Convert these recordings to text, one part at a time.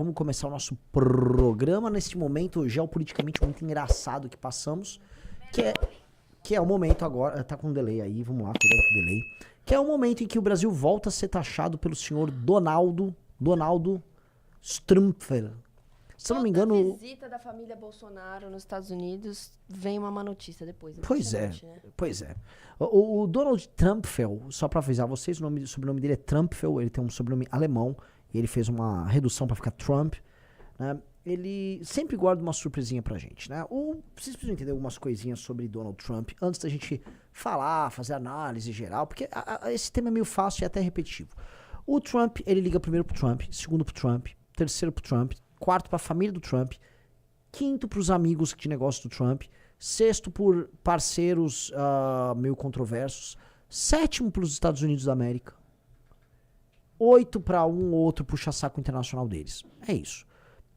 Vamos começar o nosso programa nesse momento geopoliticamente muito engraçado que passamos, que é, que é o momento agora, tá com delay aí, vamos lá, cuidado com o delay, que é o momento em que o Brasil volta a ser taxado pelo senhor Donaldo Strumpfer. Se eu não me engano... Toda visita da família Bolsonaro nos Estados Unidos vem uma má notícia depois. Pois é, Né? pois é. O Donald Trumpfel, só pra avisar vocês, o sobrenome dele é Trumpfel, ele tem um sobrenome alemão, e ele fez uma redução pra ficar Trump, né? Ele sempre guarda uma surpresinha pra gente, né? Vocês precisam entender algumas coisinhas sobre Donald Trump antes da gente falar, fazer análise geral, porque esse tema é meio fácil e até repetitivo. O Trump, ele liga primeiro pro Trump, segundo pro Trump, terceiro pro Trump, quarto pra família do Trump, quinto pros amigos de negócio do Trump, sexto por parceiros meio controversos, sétimo pros Estados Unidos da América, 8 para um ou outro puxa-saco internacional deles. É isso.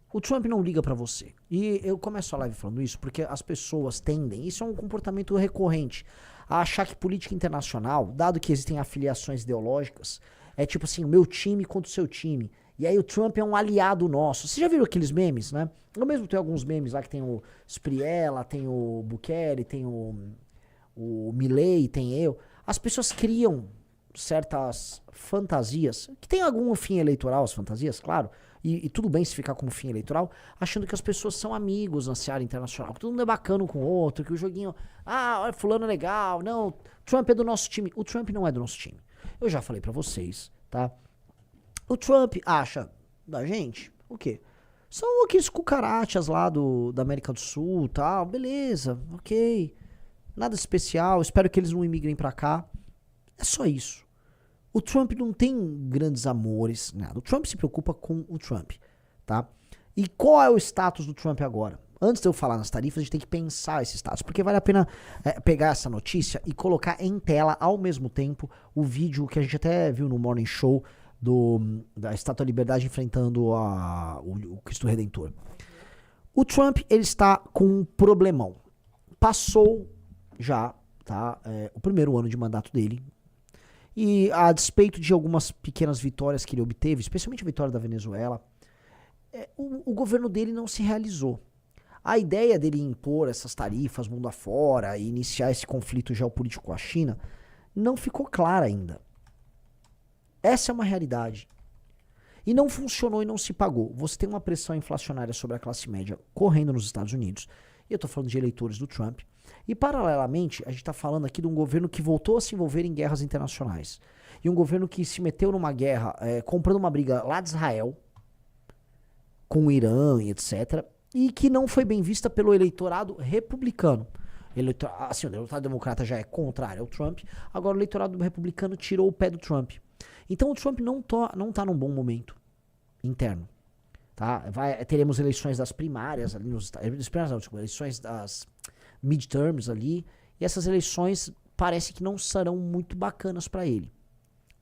O Trump não liga pra você. E eu começo a live falando isso porque as pessoas tendem, isso é um comportamento recorrente, a achar que política internacional, dado que existem afiliações ideológicas, é tipo assim, o meu time contra o seu time. E aí o Trump é um aliado nosso. Você já viram aqueles memes, né? Eu mesmo tenho alguns memes lá que tem o Spriella, tem o Bukele, tem o Milley, tem eu. As pessoas criam certas fantasias, que tem algum fim eleitoral, as fantasias, claro, e tudo bem se ficar como fim eleitoral, achando que as pessoas são amigos na seara internacional, que todo mundo é bacana com o outro, que o joguinho, olha, fulano é legal, não, Trump é do nosso time. O Trump não é do nosso time. Eu já falei pra vocês, tá? O Trump acha da gente, o quê? São aqueles cucarachas lá da América do Sul, tal, beleza, ok, nada especial, espero que eles não imigrem pra cá. É só isso. O Trump não tem grandes amores, nada. O Trump se preocupa com o Trump, tá? E qual é o status do Trump agora? Antes de eu falar nas tarifas, a gente tem que pensar esse status, porque vale a pena pegar essa notícia e colocar em tela, ao mesmo tempo, o vídeo que a gente até viu no Morning Show da Estátua da Liberdade enfrentando o Cristo Redentor. O Trump, ele está com um problemão. Passou já, tá, o primeiro ano de mandato dele, e a despeito de algumas pequenas vitórias que ele obteve, especialmente a vitória da Venezuela, o governo dele não se realizou. A ideia dele impor essas tarifas mundo afora e iniciar esse conflito geopolítico com a China não ficou clara ainda. Essa é uma realidade. E não funcionou e não se pagou. Você tem uma pressão inflacionária sobre a classe média correndo nos Estados Unidos. E eu tô falando de eleitores do Trump. E paralelamente, a gente tá falando aqui de um governo que voltou a se envolver em guerras internacionais. E um governo que se meteu numa guerra, comprando uma briga lá de Israel, com o Irã e etc. E que não foi bem vista pelo eleitorado republicano. O eleitorado democrata já é contrário ao Trump. Agora o eleitorado republicano tirou o pé do Trump. Então o Trump não tá num bom momento interno. Tá? Teremos eleições das primárias ali eleições das midterms ali, e essas eleições parece que não serão muito bacanas para ele,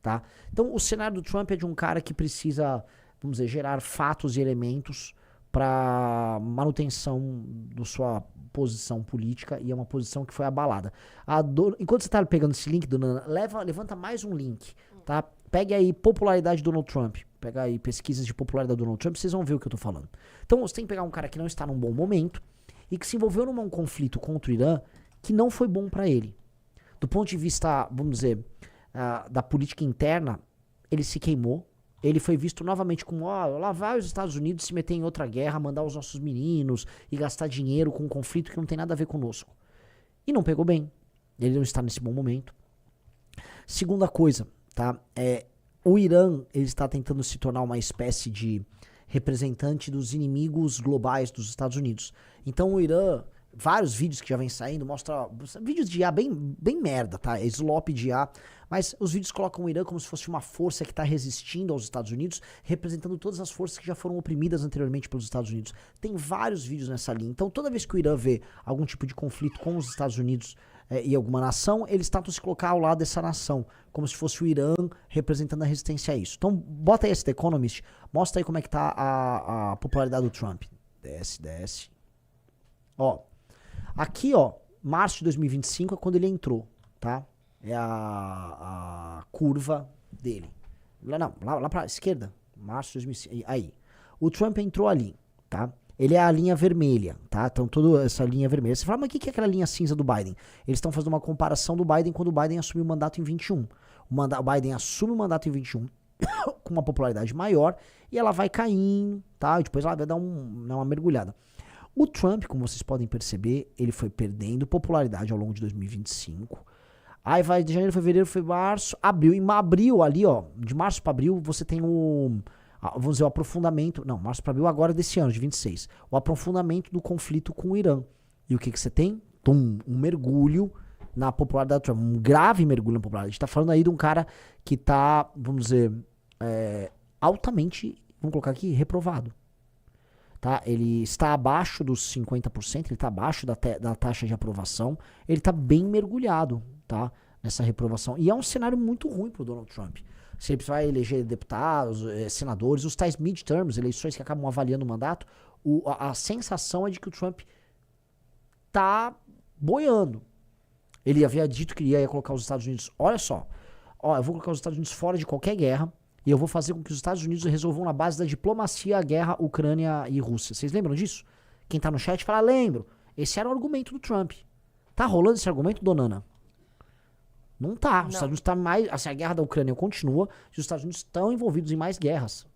tá? Então o cenário do Trump é de um cara que precisa, vamos dizer, gerar fatos e elementos para manutenção da sua posição política, e é uma posição que foi abalada. Enquanto você tá pegando esse link, dona Ana, levanta mais um link, tá? Pegue aí popularidade do Donald Trump. Pega aí pesquisas de popularidade do Donald Trump, vocês vão ver o que eu tô falando. Então você tem que pegar um cara que não está num bom momento e que se envolveu num conflito contra o Irã que não foi bom pra ele. Do ponto de vista, vamos dizer, da política interna, ele se queimou. Ele foi visto novamente como, lá vai os Estados Unidos se meter em outra guerra, mandar os nossos meninos e gastar dinheiro com um conflito que não tem nada a ver conosco. E não pegou bem. Ele não está nesse bom momento. Segunda coisa, tá? O Irã, ele está tentando se tornar uma espécie de representante dos inimigos globais dos Estados Unidos. Então o Irã, vários vídeos que já vem saindo, mostra vídeos de IA bem merda, tá? É slop de IA, mas os vídeos colocam o Irã como se fosse uma força que está resistindo aos Estados Unidos, representando todas as forças que já foram oprimidas anteriormente pelos Estados Unidos. Tem vários vídeos nessa linha. Então toda vez que o Irã vê algum tipo de conflito com os Estados Unidos e alguma nação, eles tentam se colocar ao lado dessa nação, como se fosse o Irã representando a resistência a isso. Então bota aí esse The Economist, mostra aí como é que tá a popularidade do Trump. Desce. Ó, aqui, ó, março de 2025 é quando ele entrou, tá? É a curva dele. Lá pra esquerda, março de 2005, aí. O Trump entrou ali, tá? Ele é a linha vermelha, tá? Então, toda essa linha vermelha. Você fala, mas o que é aquela linha cinza do Biden? Eles estão fazendo uma comparação do Biden quando o Biden assumiu o mandato em 21. O Biden assume o mandato em 21 com uma popularidade maior e ela vai caindo, tá? E depois ela vai dar uma mergulhada. O Trump, como vocês podem perceber, ele foi perdendo popularidade ao longo de 2025. Aí vai de janeiro, fevereiro, março, abril. Em abril ali, ó, de março para abril, você tem vamos dizer, o aprofundamento. Não, março para abril agora desse ano, de 26. O aprofundamento do conflito com o Irã. E o que você tem? Um mergulho na popularidade do Trump. Um grave mergulho na popularidade. A gente tá falando aí de um cara que tá, vamos dizer, altamente, vamos colocar aqui, reprovado. Tá? Ele está abaixo dos 50%, ele está abaixo da taxa de aprovação. Ele está bem mergulhado, tá? Nessa reprovação. E é um cenário muito ruim pro Donald Trump. Se ele vai eleger deputados, senadores, os tais midterms, eleições que acabam avaliando o mandato, a sensação é de que o Trump tá boiando. Ele havia dito que ia colocar os Estados Unidos, olha só, eu vou colocar os Estados Unidos fora de qualquer guerra e eu vou fazer com que os Estados Unidos resolvam na base da diplomacia a guerra Ucrânia e Rússia. Vocês lembram disso? Quem tá no chat fala, lembro. Esse era o argumento do Trump. Tá rolando esse argumento, Donana? Não tá. Os Estados Unidos tá mais. Assim, a guerra da Ucrânia continua e os Estados Unidos estão envolvidos em mais guerras.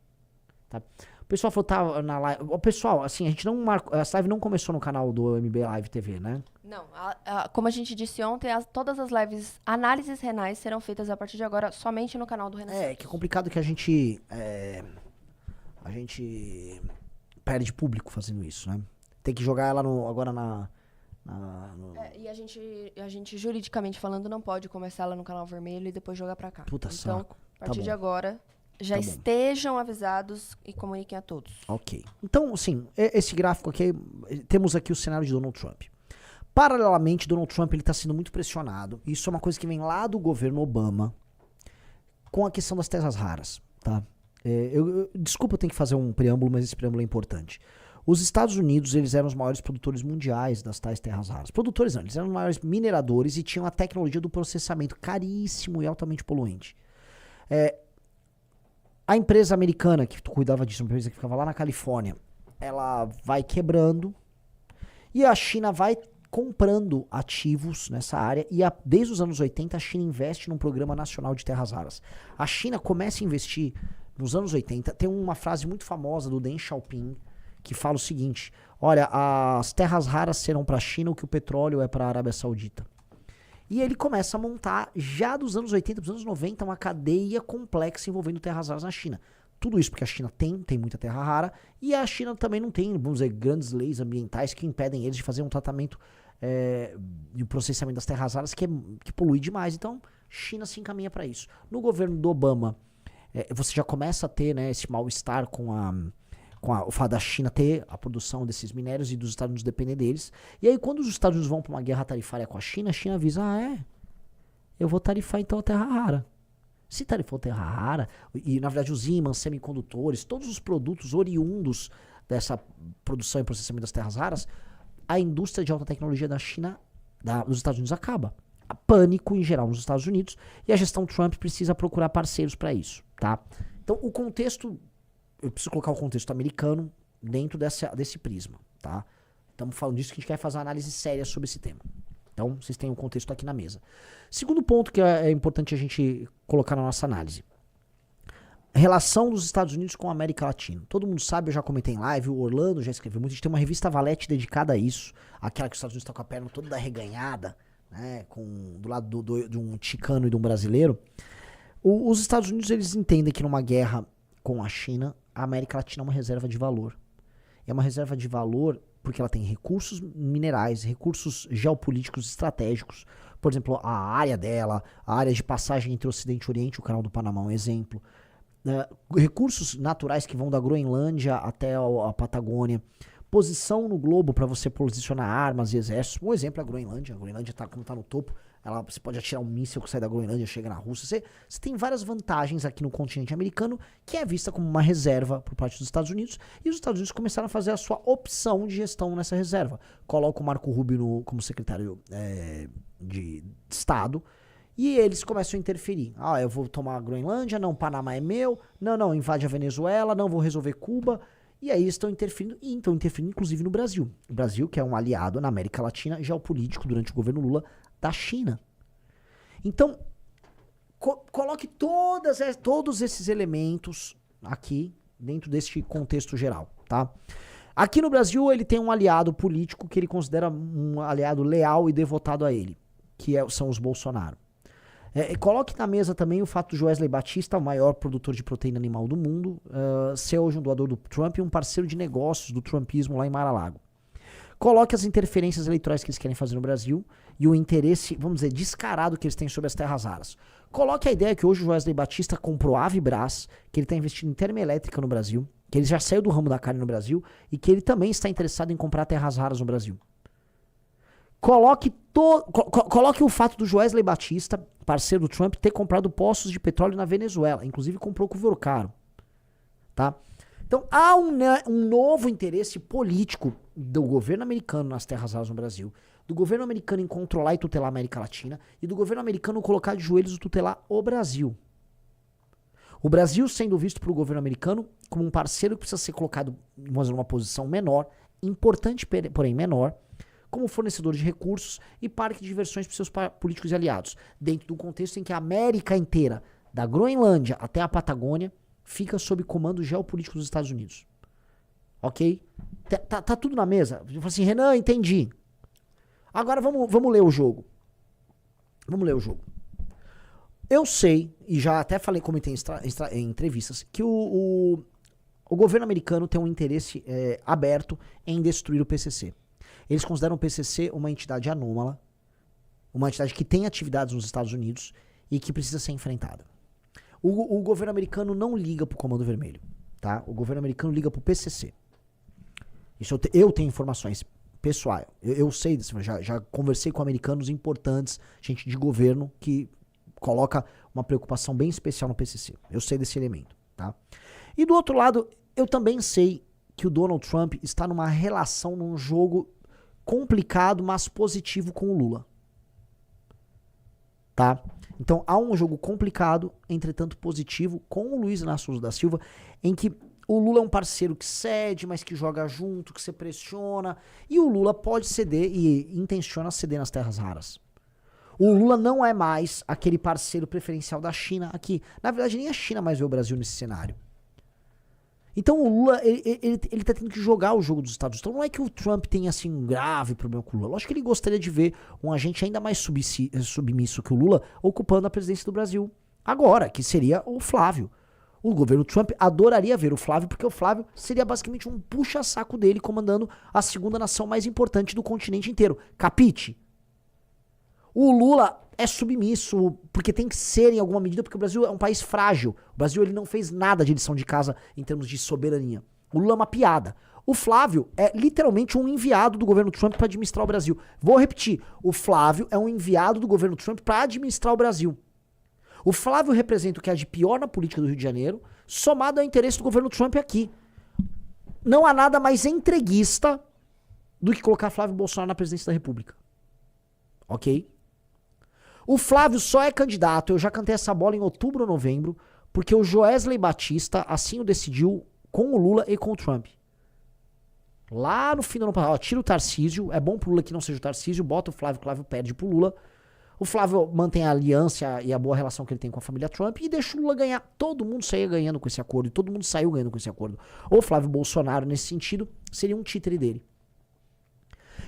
Tá? O pessoal falou, tá na live. O pessoal, assim, a gente não marcou. Essa live não começou no canal do MB Live TV, né? Não. Como a gente disse ontem, todas as lives, análises renais serão feitas a partir de agora somente no canal do Renan Santos. Que é complicado que a gente. A gente perde público fazendo isso, né? Tem que jogar ela agora na. E a gente, juridicamente falando, não pode começar lá no canal vermelho e depois jogar pra cá. Puta então, saco. a partir Tá de bom. agora, já Tá bom. estejam avisados e comuniquem a todos. Ok. Então, assim, esse gráfico aqui, temos aqui o cenário de Donald Trump. Paralelamente, Donald Trump ele está sendo muito pressionado. Isso é uma coisa que vem lá do governo Obama com a questão das terras raras, tá? Desculpa, eu tenho que fazer um preâmbulo, mas esse preâmbulo é importante. Os Estados Unidos, eles eram os maiores produtores mundiais das tais terras raras. Produtores não, eles eram os maiores mineradores e tinham a tecnologia do processamento caríssimo e altamente poluente. A empresa americana que cuidava disso, uma empresa que ficava lá na Califórnia, ela vai quebrando e a China vai comprando ativos nessa área e desde os anos 80 a China investe num programa nacional de terras raras. A China começa a investir nos anos 80, tem uma frase muito famosa do Deng Xiaoping que fala o seguinte, olha, as terras raras serão para a China o que o petróleo é para a Arábia Saudita. E ele começa a montar, já dos anos 80 para os anos 90, uma cadeia complexa envolvendo terras raras na China. Tudo isso porque a China tem muita terra rara e a China também não tem, vamos dizer, grandes leis ambientais que impedem eles de fazer um tratamento e o processamento das terras raras que polui demais. Então, China se encaminha para isso. No governo do Obama, você já começa a ter, né, esse mal-estar com o fato da China ter a produção desses minérios e dos Estados Unidos depender deles. E aí, quando os Estados Unidos vão para uma guerra tarifária com a China avisa, eu vou tarifar então a terra rara. Se tarifou terra rara, e na verdade os ímãs, semicondutores, todos os produtos oriundos dessa produção e processamento das terras raras, a indústria de alta tecnologia da China, dos Estados Unidos acaba. Há pânico em geral nos Estados Unidos e a gestão Trump precisa procurar parceiros para isso, tá? Então o contexto, eu preciso colocar o contexto americano dentro desse prisma, tá? Estamos falando disso que a gente quer fazer uma análise séria sobre esse tema. Então, vocês têm o contexto aqui na mesa. Segundo ponto que é importante a gente colocar na nossa análise. Relação dos Estados Unidos com a América Latina. Todo mundo sabe, eu já comentei em live, o Orlando já escreveu muito, a gente tem uma revista Valete dedicada a isso, aquela que os Estados Unidos estão com a perna toda arreganhada, né, do lado de um chicano e de um brasileiro. Os Estados Unidos, eles entendem que numa guerra com a China, a América Latina é uma reserva de valor. É uma reserva de valor porque ela tem recursos minerais, recursos geopolíticos estratégicos. Por exemplo, a área dela, a área de passagem entre o Ocidente e o Oriente, o Canal do Panamá é um exemplo. Recursos naturais que vão da Groenlândia até a Patagônia. Posição no globo para você posicionar armas e exércitos. Um exemplo é a Groenlândia. A Groenlândia, como está no topo, você pode atirar um míssil que sai da Groenlândia, chega na Rússia. Você tem várias vantagens aqui no continente americano, que é vista como uma reserva por parte dos Estados Unidos. E os Estados Unidos começaram a fazer a sua opção de gestão nessa reserva. Coloca o Marco Rubio como secretário de Estado. E eles começam a interferir. Eu vou tomar a Groenlândia, não, Panamá é meu. Não, invade a Venezuela, não, vou resolver Cuba. E aí eles estão interferindo, e estão interferindo inclusive no Brasil. O Brasil, que é um aliado na América Latina, geopolítico durante o governo Lula, da China. Então, coloque todos esses elementos aqui, dentro deste contexto geral, tá? Aqui no Brasil, ele tem um aliado político que ele considera um aliado leal e devotado a ele, que são os Bolsonaro. Coloque na mesa também o fato do Joesley Batista, o maior produtor de proteína animal do mundo, ser hoje um doador do Trump e um parceiro de negócios do trumpismo lá em Mar-a-Lago. Coloque as interferências eleitorais que eles querem fazer no Brasil e o interesse, vamos dizer, descarado que eles têm sobre as terras raras. Coloque a ideia que hoje o Joesley Batista comprou a Avibras, que ele está investindo em termoelétrica no Brasil, que ele já saiu do ramo da carne no Brasil e que ele também está interessado em comprar terras raras no Brasil. Coloque o fato do Joesley Batista, parceiro do Trump, ter comprado poços de petróleo na Venezuela. Inclusive comprou com o ouro caro. Tá? Então há um novo interesse político do governo americano nas terras raras no Brasil, do governo americano em controlar e tutelar a América Latina e do governo americano colocar de joelhos e tutelar o Brasil. O Brasil sendo visto pelo governo americano como um parceiro que precisa ser colocado numa posição menor, importante porém menor, como fornecedor de recursos e parque de diversões para seus políticos e aliados, dentro do contexto em que a América inteira, da Groenlândia até a Patagônia, fica sob comando geopolítico dos Estados Unidos. Ok? Tá tudo na mesa? Eu falo assim, Renan, entendi. Agora vamos ler o jogo. Vamos ler o jogo. Eu sei, e já até comentei em entrevistas, que o governo americano tem um interesse aberto em destruir o PCC. Eles consideram o PCC uma entidade anômala, uma entidade que tem atividades nos Estados Unidos e que precisa ser enfrentada. O governo americano não liga pro Comando Vermelho, tá? O governo americano liga pro PCC. Isso eu tenho informações pessoais. Eu sei disso, já conversei com americanos importantes, gente de governo que coloca uma preocupação bem especial no PCC. Eu sei desse elemento, tá? E do outro lado, eu também sei que o Donald Trump está numa relação, num jogo complicado, mas positivo com o Lula. Tá? Então há um jogo complicado, entretanto positivo, com o Luiz Inácio Lula da Silva, em que o Lula é um parceiro que cede, mas que joga junto, que se pressiona, e o Lula pode ceder e intenciona ceder nas terras raras. O Lula não é mais aquele parceiro preferencial da China aqui. Na verdade, nem a China mais vê o Brasil nesse cenário. Então o Lula, ele tá tendo que jogar o jogo dos Estados Unidos. Então não é que o Trump tenha, assim, um grave problema com o Lula. Lógico que ele gostaria de ver um agente ainda mais submisso que o Lula ocupando a presidência do Brasil agora, que seria o Flávio. O governo Trump adoraria ver o Flávio, porque o Flávio seria basicamente um puxa-saco dele comandando a segunda nação mais importante do continente inteiro. Capite? O Lula é submisso, porque tem que ser em alguma medida, porque o Brasil é um país frágil. O Brasil ele não fez nada de lição de casa em termos de soberania. O Lula é uma piada. O Flávio é literalmente um enviado do governo Trump para administrar o Brasil. Vou repetir, o Flávio é um enviado do governo Trump para administrar o Brasil. O Flávio representa o que há de pior na política do Rio de Janeiro, somado ao interesse do governo Trump aqui. Não há nada mais entreguista do que colocar Flávio Bolsonaro na presidência da República. Ok? O Flávio só é candidato, eu já cantei essa bola em outubro ou novembro, porque o Joesley Batista assim o decidiu com o Lula e com o Trump. Lá no fim do ano passado, tira o Tarcísio, é bom pro Lula que não seja o Tarcísio, bota o Flávio perde pro Lula. O Flávio mantém a aliança e a boa relação que ele tem com a família Trump e deixa o Lula ganhar. Todo mundo saía ganhando com esse acordo e todo mundo saiu ganhando com esse acordo. O Flávio Bolsonaro, nesse sentido, seria um títere dele.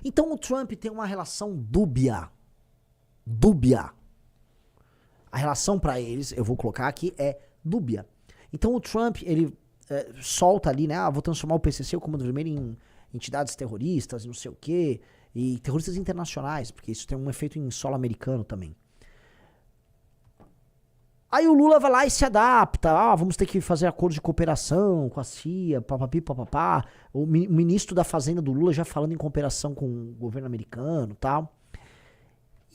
Então o Trump tem uma relação dúbia. A relação pra eles, eu vou colocar aqui, é dúbia. Então o Trump, ele solta ali, né? Vou transformar o PCC, o Comando Vermelho, em entidades terroristas, não sei o quê, e terroristas internacionais, porque isso tem um efeito em solo americano também. Aí o Lula vai lá e se adapta. Vamos ter que fazer acordos de cooperação com a CIA, papapi, papapá. O ministro da Fazenda do Lula já falando em cooperação com o governo americano e tal.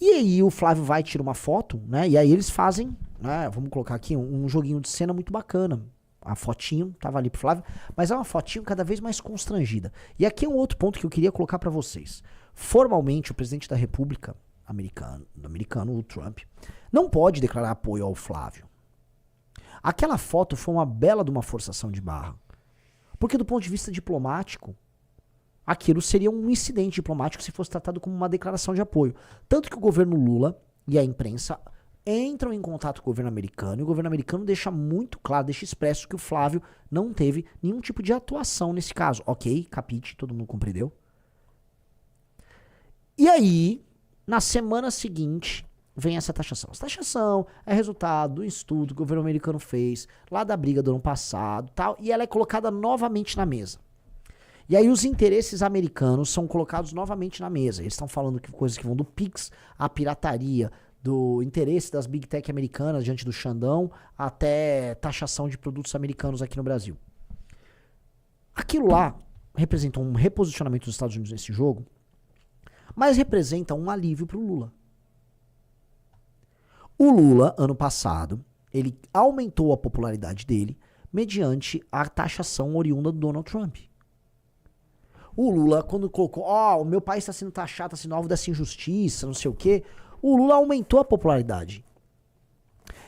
E aí o Flávio vai e tira uma foto, né? E aí eles fazem, né? Vamos colocar aqui um joguinho de cena muito bacana. A fotinho tava ali pro Flávio, mas é uma fotinho cada vez mais constrangida. E aqui é um outro ponto que eu queria colocar pra vocês. Formalmente, o presidente da República americano, o Trump, não pode declarar apoio ao Flávio. Aquela foto foi uma bela de uma forçação de barra. Porque do ponto de vista diplomático, aquilo seria um incidente diplomático se fosse tratado como uma declaração de apoio. Tanto que o governo Lula e a imprensa entram em contato com o governo americano e o governo americano deixa muito claro, deixa expresso que o Flávio não teve nenhum tipo de atuação nesse caso. Ok, capite, todo mundo compreendeu. E aí, na semana seguinte, vem essa taxação. Essa taxação é resultado do estudo que o governo americano fez lá da briga do ano passado, tal, e ela é colocada novamente na mesa. E aí os interesses americanos são colocados novamente na mesa. Eles estão falando que coisas que vão do Pix à pirataria, do interesse das Big Tech americanas diante do Xandão, até taxação de produtos americanos aqui no Brasil. Aquilo lá representa um reposicionamento dos Estados Unidos nesse jogo, mas representa um alívio para o Lula. O Lula, ano passado, ele aumentou a popularidade dele mediante a taxação oriunda do Donald Trump. O Lula, quando colocou, o meu país está sendo taxado, está sendo alvo dessa injustiça, não sei o quê, o Lula aumentou a popularidade.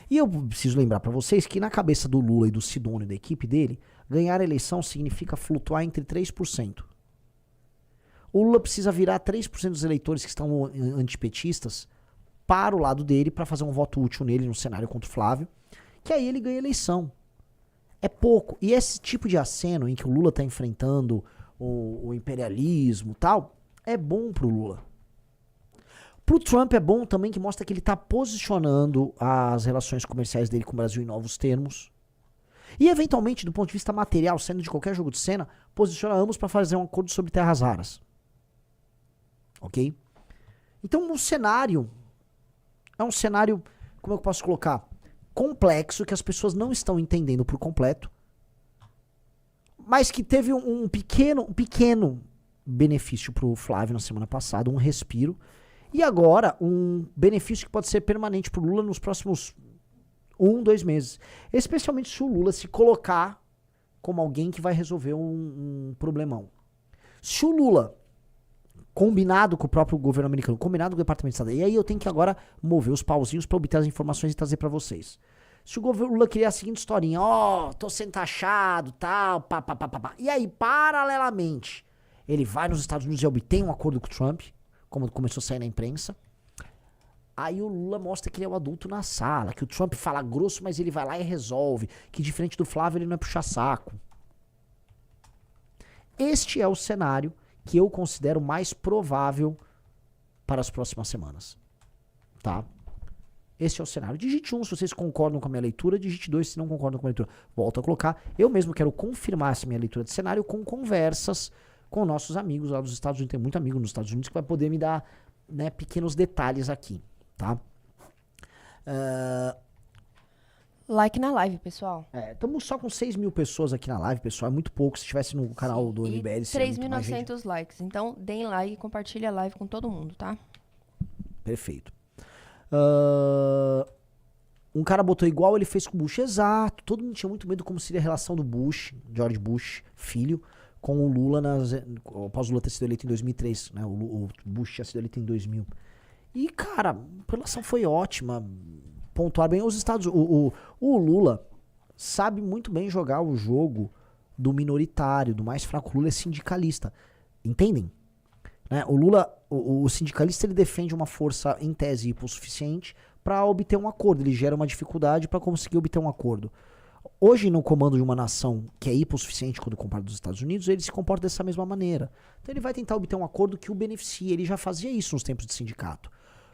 E eu preciso lembrar para vocês que na cabeça do Lula e do Sidônio e da equipe dele, ganhar a eleição significa flutuar entre 3%. O Lula precisa virar 3% dos eleitores que estão antipetistas para o lado dele para fazer um voto útil nele no cenário contra o Flávio, que aí ele ganha a eleição. É pouco. E esse tipo de aceno em que o Lula está enfrentando o imperialismo e tal, é bom pro Lula. Pro Trump é bom também que mostra que ele está posicionando as relações comerciais dele com o Brasil em novos termos. E, eventualmente, do ponto de vista material, saindo de qualquer jogo de cena, posiciona ambos para fazer um acordo sobre terras raras. Ok? Então, o cenário é um cenário, como eu posso colocar, complexo, que as pessoas não estão entendendo por completo, mas que teve um pequeno benefício pro Flávio na semana passada, um respiro. E agora, um benefício que pode ser permanente pro Lula nos próximos 2 meses. Especialmente se o Lula se colocar como alguém que vai resolver um problemão. Se o Lula, combinado com o próprio governo americano, combinado com o Departamento de Estado, e aí eu tenho que agora mover os pauzinhos para obter as informações e trazer para vocês. Se o governo Lula criar a seguinte historinha, tô sendo taxado, tal, pá. E aí, paralelamente, ele vai nos Estados Unidos e obtém um acordo com o Trump, como começou a sair na imprensa. Aí o Lula mostra que ele é o adulto na sala, que o Trump fala grosso, mas ele vai lá e resolve, que diferente do Flávio ele não é puxar saco. Este é o cenário que eu considero mais provável para as próximas semanas. Tá? Esse é o cenário. Digite 1 se vocês concordam com a minha leitura, digite 2 se não concordam com a minha leitura. Volto a colocar. Eu mesmo quero confirmar essa minha leitura de cenário com conversas com nossos amigos lá dos Estados Unidos. Tem muito amigo nos Estados Unidos que vai poder me dar, né, pequenos detalhes aqui, tá? Like na live, pessoal. Estamos só com 6 mil pessoas aqui na live, pessoal. É muito pouco. Se estivesse no canal do MBL, seria muito mais gente. 3.900 likes. Então, deem like e compartilhem a live com todo mundo, tá? Perfeito. Um cara botou igual ele fez com o Bush. Exato. Todo mundo tinha muito medo como seria a relação do Bush, George Bush, filho, com o Lula após o Lula ter sido eleito em 2003, né? O Bush tinha sido eleito em 2000. E, cara, a relação foi ótima. Pontuar bem os Estados Unidos. O Lula sabe muito bem jogar o jogo do minoritário, do mais fraco. O Lula é sindicalista. Entendem? Né? O Lula, o sindicalista, ele defende uma força em tese hipossuficiente para obter um acordo. Ele gera uma dificuldade para conseguir obter um acordo. Hoje, no comando de uma nação que é hipossuficiente quando comparado dos Estados Unidos, ele se comporta dessa mesma maneira. Então ele vai tentar obter um acordo que o beneficie. Ele já fazia isso nos tempos de sindicato.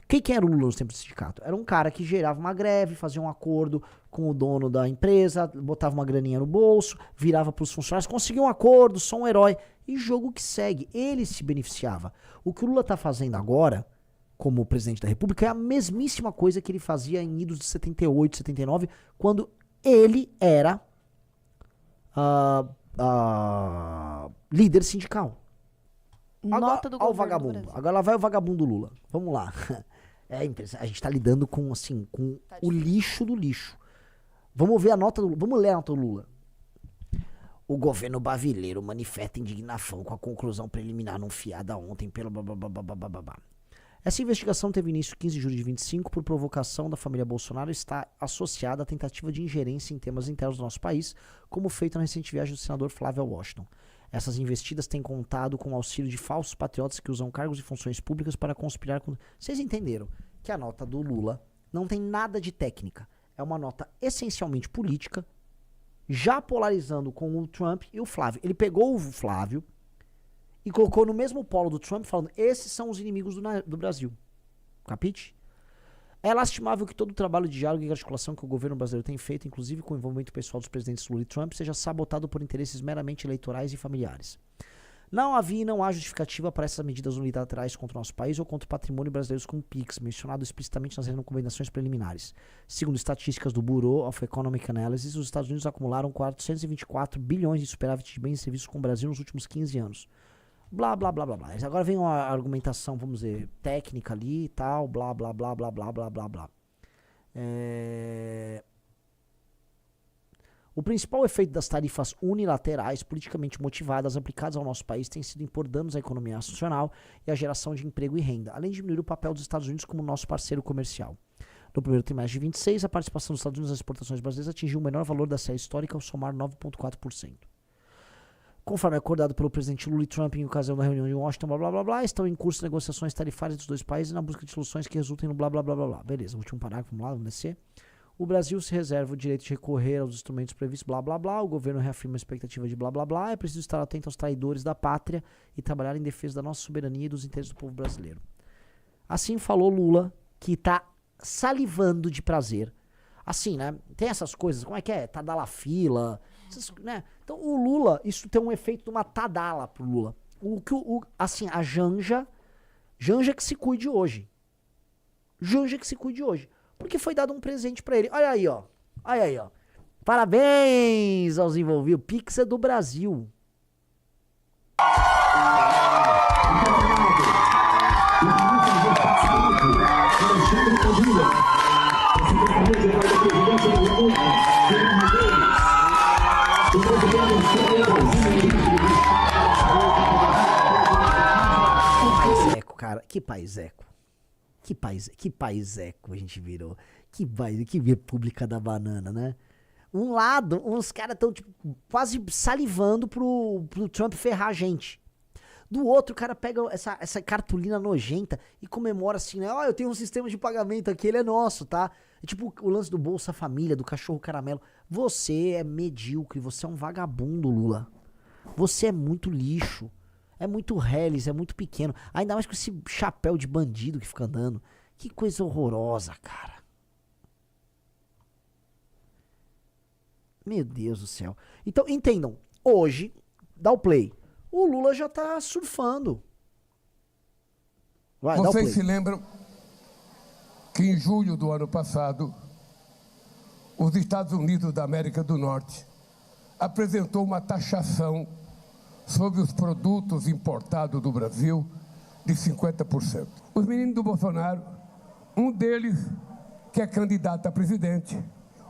Quem era o Lula nos tempos de sindicato? Era um cara que gerava uma greve, fazia um acordo com o dono da empresa, botava uma graninha no bolso, virava para os funcionários, conseguia um acordo, sou um herói. E jogo que segue. Ele se beneficiava. O que o Lula está fazendo agora, como presidente da República, é a mesmíssima coisa que ele fazia em idos de 78, 79, quando ele era líder sindical. Nota do governo vagabundo. do Brasil. Agora lá vai o vagabundo Lula. Vamos lá. É interessante. A gente tá lidando com, assim, com o lixo do lixo. Vamos ver a nota do Lula. Vamos ler a nota do Lula. O governo brasileiro manifesta indignação com a conclusão preliminar anunciada ontem pelo Essa investigação teve início 15 de julho de 25 por provocação da família Bolsonaro e está associada à tentativa de ingerência em temas internos do nosso país, como feito na recente viagem do senador Flávio a Washington. Essas investidas têm contado com o auxílio de falsos patriotas que usam cargos e funções públicas para conspirar com... Vocês entenderam que a nota do Lula não tem nada de técnica. É uma nota essencialmente política, já polarizando com o Trump e o Flávio. Ele pegou o Flávio e colocou no mesmo polo do Trump, falando, esses são os inimigos do Brasil. Capite? É lastimável que todo o trabalho de diálogo e articulação que o governo brasileiro tem feito, inclusive com o envolvimento pessoal dos presidentes Lula e Trump, seja sabotado por interesses meramente eleitorais e familiares. Não havia e não há justificativa para essas medidas unilaterais contra o nosso país ou contra o patrimônio brasileiro como o PIX, mencionado explicitamente nas recomendações preliminares. Segundo estatísticas do Bureau of Economic Analysis, os Estados Unidos acumularam 424 bilhões de superávit de bens e serviços com o Brasil nos últimos 15 anos. Blá, blá, blá, blá, blá. Agora vem uma argumentação, vamos dizer, técnica ali e tal, blá, blá, blá, blá, blá, blá, blá, blá. O principal efeito das tarifas unilaterais, politicamente motivadas, aplicadas ao nosso país, tem sido impor danos à economia nacional e à geração de emprego e renda, além de diminuir o papel dos Estados Unidos como nosso parceiro comercial. No primeiro trimestre de 26, a participação dos Estados Unidos nas exportações brasileiras atingiu o menor valor da série histórica, ao somar 9,4%. Conforme acordado pelo presidente Lula e Trump em ocasião da reunião de Washington, blá, blá, blá, blá, estão em curso negociações tarifárias dos dois países na busca de soluções que resultem no blá, blá, blá, blá, blá. Beleza, último parágrafo, vamos lá, vamos descer. O Brasil se reserva o direito de recorrer aos instrumentos previstos, blá, blá, blá. O governo reafirma a expectativa de blá, blá, blá. É preciso estar atento aos traidores da pátria e trabalhar em defesa da nossa soberania e dos interesses do povo brasileiro. Assim falou Lula, que tá salivando de prazer. Assim, né? Tem essas coisas, como é que é? Tadalafila, né? Então o Lula, isso tem um efeito de uma tadala pro Lula. Assim, a Janja que se cuide hoje. Janja que se cuide hoje. Porque foi dado um presente pra ele. Olha aí, ó. Olha aí, ó. Parabéns aos envolvidos. Pix é do Brasil. Paiseco, cara. Que paiseco. Que paiseco a gente virou. Que República da Banana, né? Um lado, uns caras estão tipo, quase salivando pro Trump ferrar a gente. Do outro, o cara pega essa cartolina nojenta e comemora assim, né? Ó, eu tenho um sistema de pagamento aqui, ele é nosso, tá? É tipo o lance do Bolsa Família, do cachorro caramelo. Você é medíocre, você é um vagabundo, Lula. Você é muito lixo. É muito reles, é muito pequeno. Ainda mais com esse chapéu de bandido que fica andando. Que coisa horrorosa, cara. Meu Deus do céu. Então, entendam. Hoje, dá o play. O Lula já tá surfando. Vai, dá o play. Vocês se lembram que em julho do ano passado, os Estados Unidos da América do Norte apresentou uma taxação sobre os produtos importados do Brasil de 50%. Os meninos do Bolsonaro, um deles, que é candidato a presidente,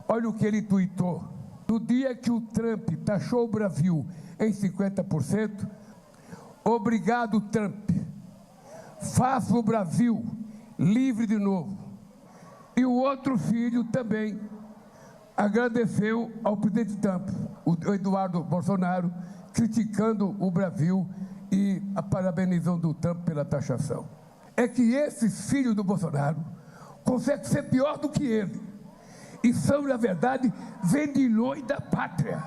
olha o que ele tuitou. No dia que o Trump taxou o Brasil em 50%, obrigado, Trump, faça o Brasil livre de novo. E o outro filho também agradeceu ao presidente Trump, o Eduardo Bolsonaro, criticando o Brasil e parabenizando o Trump pela taxação. É que esses filhos do Bolsonaro conseguem ser pior do que ele. E são, na verdade, vendilhões da pátria.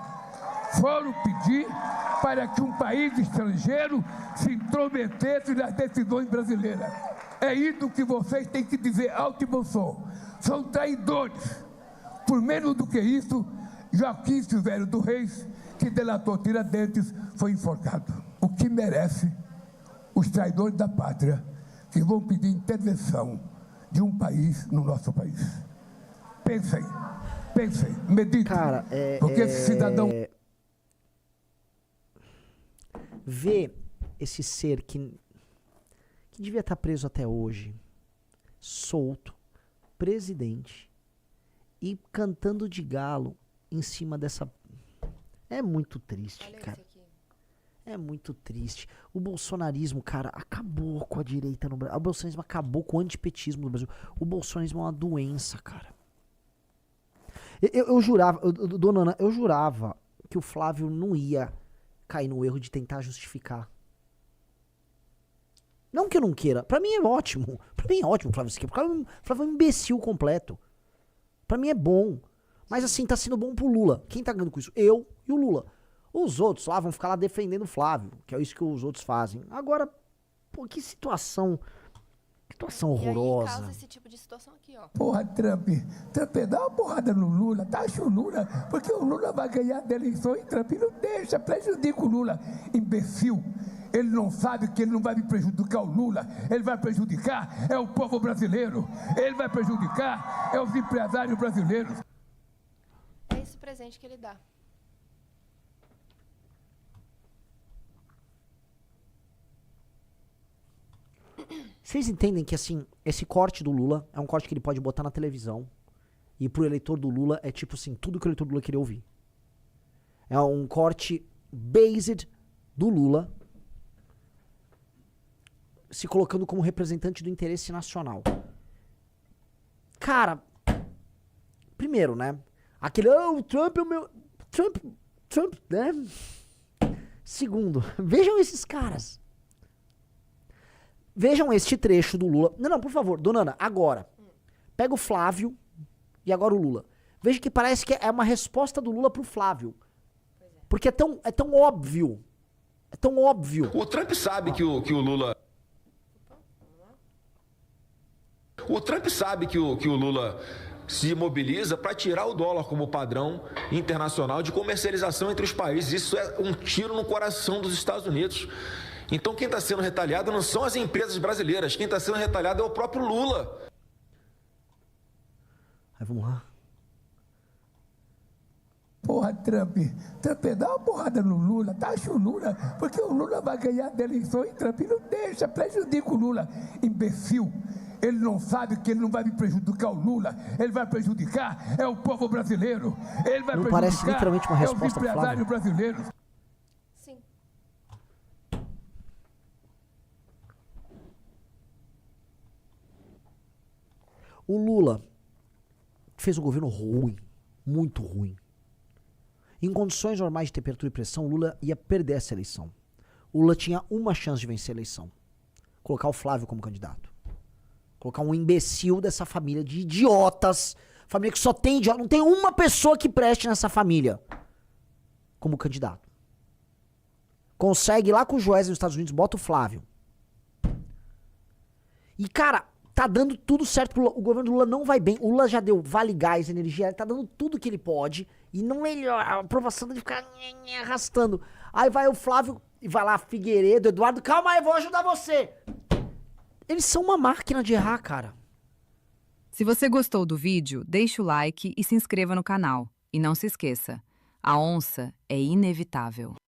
Foram pedir para que um país estrangeiro se intrometesse nas decisões brasileiras. É isso que vocês têm que dizer alto e bom som. São traidores. Por menos do que isso, Joaquim Silvério dos Reis, que delatou Tiradentes, foi enforcado. O que merece os traidores da pátria que vão pedir intervenção de um país no nosso país. Pensem, meditem. Cara, porque esse cidadão... Ver esse ser que devia estar preso até hoje, solto, presidente, e cantando de galo em cima dessa... É muito triste, Olha cara. esse aqui. É muito triste. O bolsonarismo, cara, acabou com a direita no Brasil. O bolsonarismo acabou com o antipetismo no Brasil. O bolsonarismo é uma doença, cara. Eu jurava, dona Ana, eu jurava que o Flávio não ia cair no erro de tentar justificar. Não que eu não queira. Pra mim é ótimo. Pra mim é ótimo o Flávio Siqueira. O Flávio é um imbecil completo. Pra mim é bom. Mas assim, tá sendo bom pro Lula. Quem tá ganhando com isso? Eu e o Lula. Os outros lá vão ficar lá defendendo o Flávio, que é isso que os outros fazem. Agora, pô, que situação horrorosa. E aí causa esse tipo de situação aqui, ó. Porra, Trump, dá uma porrada no Lula, taxa o Lula, porque o Lula vai ganhar da eleição e Trump não deixa, prejudica o Lula. Imbecil, ele não sabe que ele não vai me prejudicar o Lula, ele vai prejudicar é o povo brasileiro, ele vai prejudicar é os empresários brasileiros. É esse presente que ele dá. Vocês entendem que, assim, esse corte do Lula é um corte que ele pode botar na televisão e pro eleitor do Lula é tipo assim, tudo que o eleitor do Lula queria ouvir. É um corte based do Lula se colocando como representante do interesse nacional. Cara, primeiro, né? Aquele, o Trump é o meu... Trump, né? Segundo, vejam esses caras. Vejam este trecho do Lula. Não, por favor, dona Ana, agora. Pega o Flávio e agora o Lula. Veja que parece que é uma resposta do Lula pro Flávio. Porque é tão óbvio. É tão óbvio. O Trump sabe que o Lula... O Trump sabe que o Lula se mobiliza para tirar o dólar como padrão internacional de comercialização entre os países. Isso é um tiro no coração dos Estados Unidos. Então quem está sendo retaliado não são as empresas brasileiras, quem está sendo retaliado é o próprio Lula. Aí vamos lá. Porra, Trump, dá uma porrada no Lula, taxa o Lula, porque o Lula vai ganhar da eleição e Trump não deixa, prejudica o Lula. Imbecil, ele não sabe que ele não vai me prejudicar o Lula, ele vai prejudicar é o povo brasileiro, ele vai Não prejudicar parece literalmente uma é os resposta pro Flávio? empresários brasileiros. Sim. O Lula fez um governo ruim, muito ruim. Em condições normais de temperatura e pressão, o Lula ia perder essa eleição. O Lula tinha uma chance de vencer a eleição. Colocar o Flávio como candidato. Colocar um imbecil dessa família de idiotas. Família que só tem idiota. Não tem uma pessoa que preste nessa família como candidato. Consegue ir lá com o Joesley nos Estados Unidos, bota o Flávio. E, cara, tá dando tudo certo pro Lula. O governo do Lula não vai bem. O Lula já deu vale gás, energia, ele tá dando tudo que ele pode. E não melhora. A aprovação dele ficar arrastando. Aí vai o Flávio e vai lá Figueiredo, Eduardo, calma aí, vou ajudar você. Eles são uma máquina de errar, cara. Se você gostou do vídeo, deixe o like e se inscreva no canal. E não se esqueça, a onça é inevitável.